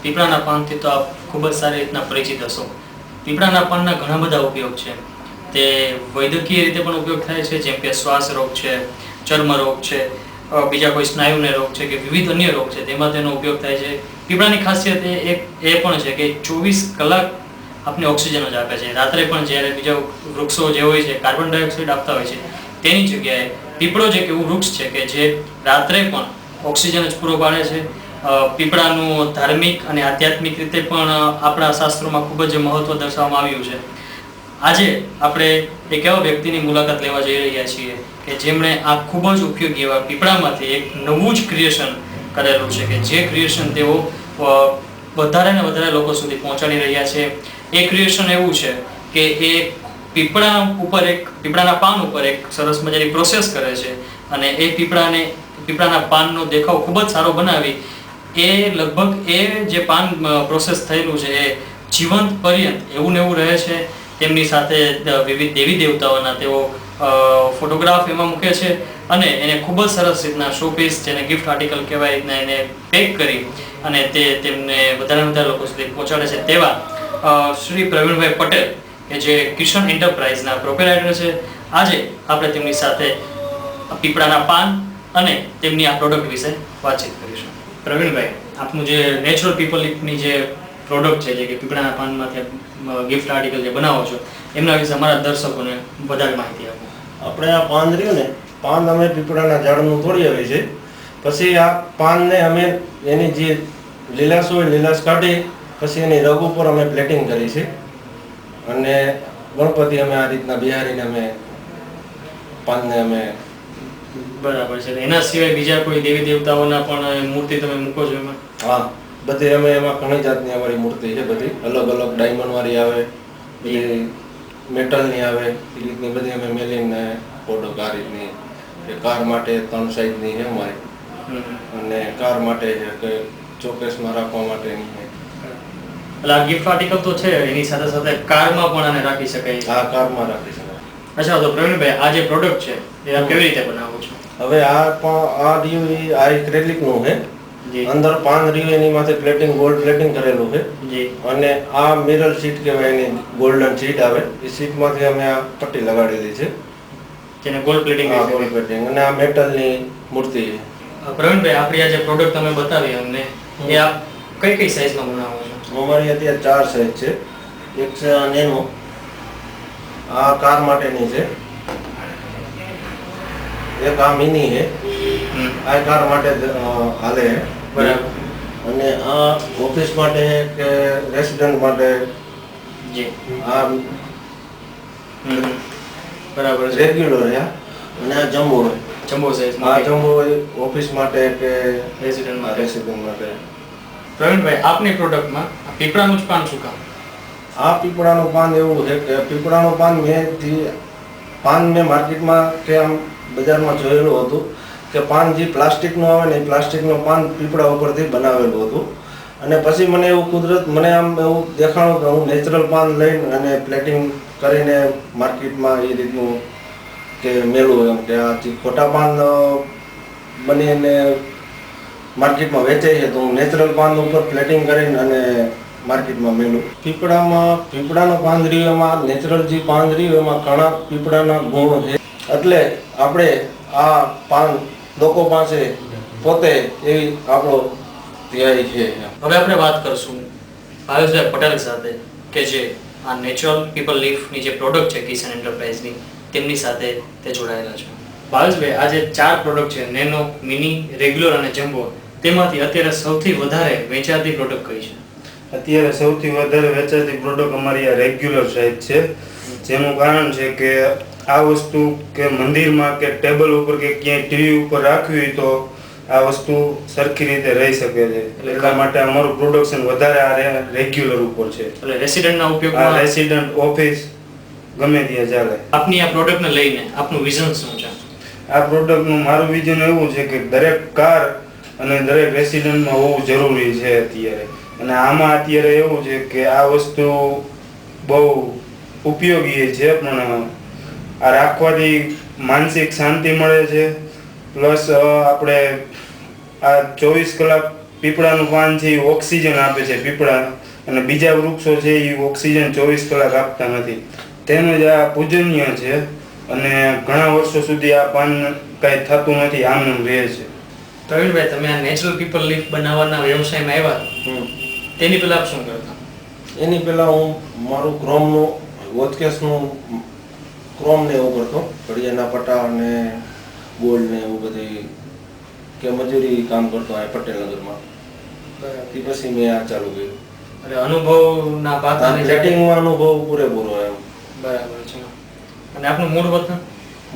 પીપળાના પાનથી તો આપ ખૂબ જ સારી રીતના પરિચિત હશો. પીપળાના પાનના ઘણા બધા ઉપયોગ છે. તે વૈદ્યકીય રીતે પણ ઉપયોગ થાય છે, જેમ કે શ્વાસ રોગ છે, ચર્મ રોગ છે, બીજા કોઈ સ્નાયુને રોગ છે કે વિવિધ અન્ય રોગ છે, તેમાં તેનો ઉપયોગ થાય છે. પીપળાની ખાસિયત એ પણ છે કે 24 કલાક આપને ઓક્સિજન જ આપે છે. રાત્રે પણ જ્યારે બીજા વૃક્ષો જે હોય છે કાર્બન ડાયોક્સાઇડ આપતા હોય છે, તેની જગ્યાએ પીપળો જ એક એવું વૃક્ષ છે કે જે રાત્રે પણ ઓક્સિજન જ પૂરો પાડે છે. પીપળાનું ધાર્મિક અને આધ્યાત્મિક રીતે પણ આપણા શાસ્ત્રોમાં ખૂબ જ મહત્વ દર્શાવવામાં આવ્યું છે. આજે આપણે એક એવા વ્યક્તિની મુલાકાત લેવા જઈ રહ્યા છીએ કે જેમણે આ ખૂબ જ ઉપયોગી એવા પીપળામાંથી એક નવું જ ક્રિએશન કરેલું છે, કે જે ક્રિએશન તેઓ વધારે ને વધારે લોકો સુધી પહોંચાડી રહ્યા છે. એ ક્રિએશન એવું છે કે એ પીપળાના પાન ઉપર એક સરસ મજાની પ્રોસેસ કરે છે અને એ પીપળાના પાનનો દેખાવ ખૂબ જ સારો બનાવી એ લગભગ એ જે પાન પ્રોસેસ થયેલું છે એ જીવંત પર્યંત એવું ને એવું રહે છે. તેમની સાથે વિવિધ દેવી દેવતાઓના તેઓ ફોટોગ્રાફ એમાં મૂકે છે અને એને ખૂબ જ સરસ રીતના શોપીસ, જેને ગિફ્ટ આર્ટિકલ કહેવાય, રીતના એને પેક કરી અને તે તેમને વધારે લોકો સુધી પહોંચાડે છે. તેવા શ્રી પ્રવીણભાઈ પટેલ કે જે કિશન એન્ટરપ્રાઇઝના પ્રોપ્રાઇટર છે, આજે આપણે તેમની સાથે પીપળાના પાન અને તેમની આ પ્રોડક્ટ વિશે વાતચીત કરીશું. પ્રવીણભાઈ, આપનું જે નેચરલ પીપલ લીફની જે પ્રોડક્ટ છે, જે કે પીપળાના પાનમાંથી ગિફ્ટ આર્ટિકલ જે બનાવો છો, એમના વિશે અમારા દર્શકોને વધારે માહિતી આપો. આપણે આ પાન રહ્યું ને, પાન અમે પીપળાના ઝાડનું તોડી આવી છે. પછી આ પાનને અમે એની જે લીલાશ હોય લીલાશ કાઢી પછી એની રગ ઉપર અમે પ્લેટિંગ કરી છે અને ગણપતિ અમે આ રીતના બિહારીને અમે પાનને અમે બરાબર છે. એના સિવાય બીજા કોઈ દેવી દેવતાઓના પણ મૂર્તિ તમે મૂકો છો એમાં? હા, બધી અમે એમાં ઘણી જાતની અમારી મૂર્તિ છે. બધી અલગ અલગ ડાયમંડ વાળી આવે, બધી મેટલની આવે, એ રીતની બધી અમે મેલીને ફોટો આ રીતની કાર માટે 3 સાઈઝની છે અમારી અને કાર માટે છે કે ચોકેસમાં રાખવા માટેની છે. એટલે આ ગિફ્ટ આર્ટિકલ તો છે, એની સાથે સાથે કારમાં પણ આને રાખી શકાય. આ કારમાં રાખી શકાય. અચ્છા, તો પ્રવીણભાઈ, આ જે પ્રોડક્ટ છે એ આપ કેવી રીતે બનાવો છો? હવે આ રહ્યું આ એક્રેલિકનું છે. અંદર પાન રહ્યું એની માથે પ્લેટિંગ, ગોલ્ડ પ્લેટિંગ કરેલું છે જી. અને આ મિરર શીટ કહેવાય, એની ગોલ્ડન શીટ આવે, એ શીટમાંથી અમે આ પટ્ટી લગાડેલી છે, જેને ગોલ્ડ પ્લેટિંગ. હા, ગોલ્ડ પ્લેટિંગ. અને આ મેટલની મૂર્તિ છે. પ્રવીણભાઈ, આપણી આ જે પ્રોડક્ટ તમે બતાવી અમને, એ આપ કઈ સાઈઝમાં બનાવો છો? અમારી અત્યારે 4 સાઈઝ છે. એક છે આ નેનો, આ કાર માટેની છે. એક આ મિની છે, આ કાર માટે હાલે. બરાબર. અને આ ઓફિસ માટે કે રેસિડન્ટ માટે. જી. આ બરાબર છે. રેગ્યુલર છે. અને આ જમ્બો હોય, જમ્બો સાઈઝ. આ જમ્બો ઓફિસ માટે કે રેસિડન્ટ માટે. પ્રવીણભાઈ, આપની પ્રોડક્ટમાં પીપળાનું જ પાન શું કામ? આ પીપળાનું પાન એવું છે કે પીપળાનું પાન મેં માર્કેટમાં કે આમ બજારમાં જોયેલું હતું કે પાન જે પ્લાસ્ટિકનું આવે ને, એ પ્લાસ્ટિકનું પાન પીપળા ઉપરથી બનાવેલું હતું. અને પછી મને એવું આમ એવું દેખાણું કે હું નેચરલ પાન લઈને અને પ્લેટિંગ કરીને માર્કેટમાં એ રીતનું કે મેળવું, એમ કે આ ખોટા પાન બનીને માર્કેટમાં વેચાય છે, તો હું નેચરલ પાન ઉપર પ્લેટિંગ કરીને અને માર્કેટમાં મેળવું. પીપળાનું પાન રહ્યું, એમાં નેચરલ જે પાન રહ્યું એમાં ઘણા પીપળાના ગુણ છે. એટલે આપણે આ પાન લોકો પાસે પોતે એવી આપણો ધ્યેય છે. હવે આપણે વાત કરશું ભાવેશભાઈ પટેલ સાથે, કે જે આ નેચરલ પીપલ લીફની જે પ્રોડક્ટ છે કિશન એન્ટરપ્રાઇઝની, તેમની સાથે તે જોડાયેલા છે. ભાવેશભાઈ, આ જે 4 પ્રોડક્ટ છે, નેનો, મિની, રેગ્યુલર અને જમ્બો, તેમાંથી અત્યારે સૌથી વધારે વેચાતી પ્રોડક્ટ કઈ છે? અત્યારે સૌથી વધારે વેચાતી પ્રોડક્ટ અમારી આ રેગ્યુલર સાઇઝ છે. જેનું કારણ છે કે આ વસ્તુ કે મંદિરમાં કે ટેબલ ઉપર કે ક્યાંય ટીવી ઉપર રાખવી હોય તો આ વસ્તુ સરખી રીતે રહી શકે છે. એટલા માટે અમારું પ્રોડક્શન વધારે આ રેગ્યુલર ઉપર છે. એટલે રેસિડન્ટના ઉપયોગમાં, રેસિડન્ટ, ઓફિસ, ગમે ત્યાં ચાલે. આપની આ પ્રોડક્ટને લઈને આપનું વિઝન શું છે? આ પ્રોડક્ટનું મારું વિઝન એવું છે કે દરેક કાર અને દરેક રેસિડન્ટમાં હોવું જરૂરી છે અત્યારે. અને આમાં અત્યારે એવું છે કે આ વસ્તુ બહુ ઉપયોગી છે, પણ આ રાખવાથી માનસિક શાંતિ મળે છે. પ્લસ આપણે આ 24 કલાક પીપળાનું પાન છે એ ઓક્સિજન આપે છે પીપળા, અને બીજા વૃક્ષો છે એ ઓક્સિજન 24 કલાક આપતા નથી. તેમજ આ પૂજનીય છે અને ઘણા વર્ષો સુધી આ પાન કાંઈ થતું નથી, આમનેમ રહે છે. પ્રવીણભાઈ, તમે આ નેચરલ પીપલ લીફ બનાવવાના વ્યવસાયમાં આવ્યા, તેની પહેલા આપ શું કરતા? એની પહેલા હું મારું ક્રોમનું વોચકેસનું ક્રોમ ને એવું કરતો, ઘડિયાળના પટ્ટા અને ગોલ્ડ ને એવું બધી, કે મજૂરી કામ કરતો આ પટેલનગરમાં. તે પછી મેં આ ચાલુ કર્યું. એટલે અનુભવના પાતાને સેટિંગમાં અનુભવ પૂરેપૂરો એમ. બરાબર છે. અને આપનું મૂળ વતન?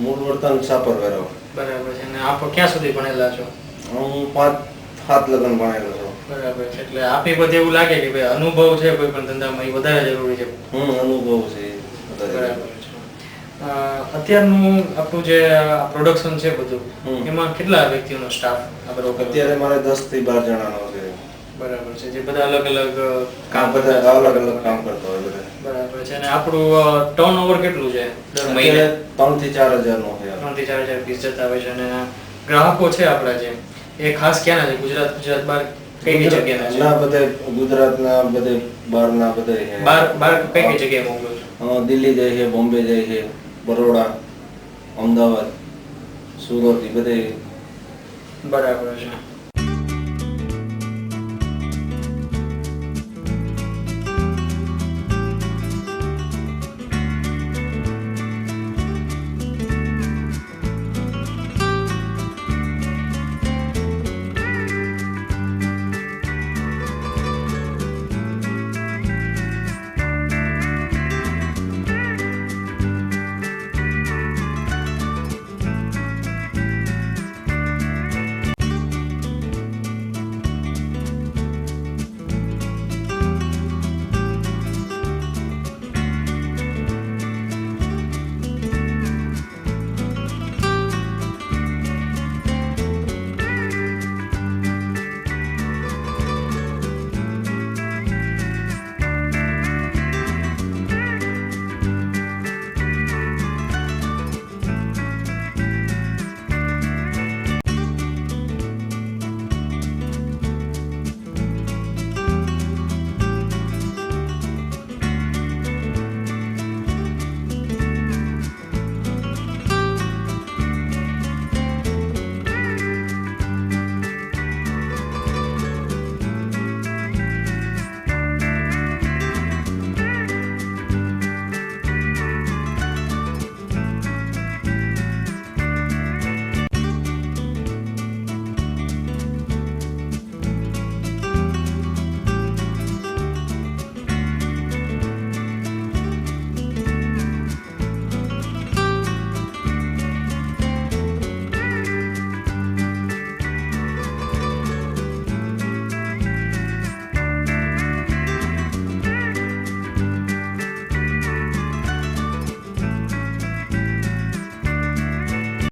મૂળ વર્તન સાપર વેરાવ. બરાબર છે. અને આપ ક્યાં સુધી ભણેલા છો? હું 5-7 લગ્ન ભણેલો છું. બરાબર છે. એટલે આપી બધે એવું લાગે કે ભાઈ અનુભવ છે કોઈ પણ ધંધામાં એ વધારે જરૂરી છે. અનુભવ છે એ વધારે. બરાબર છે. અત્યારનું આપણું જે પ્રોડક્શન છે બધું, એમાં કેટલા વ્યક્તિઓનો સ્ટાફ આપણો? અત્યારે મારે 10 થી 12 જણાનો છે. બરાબર છે. જે બધા અલગ અલગ કામ બધા અલગ અલગ કામ કરતા હોય બધા. બરાબર છે. અને આપણું ટર્નઓવર કેટલું છે દર મહિને? 3 થી 4 હજારનો છે. 3 થી 4 હજાર પીસ જતા હોય છે. અને ગ્રાહકો છે આપણા જે, એ ખાસ ક્યાંના છે? ગુજરાત બહાર કઈ કઈ જગ્યાના છે? ના, બધે ગુજરાતના, બધે બહારના બધે છે. બહાર કઈ કઈ જગ્યાએ મોકલો છો? દિલ્હી જાય છે, બોમ્બે જાય છે, બરોડા, અમદાવાદ, સુરત, એ બધે. બરાબર છે.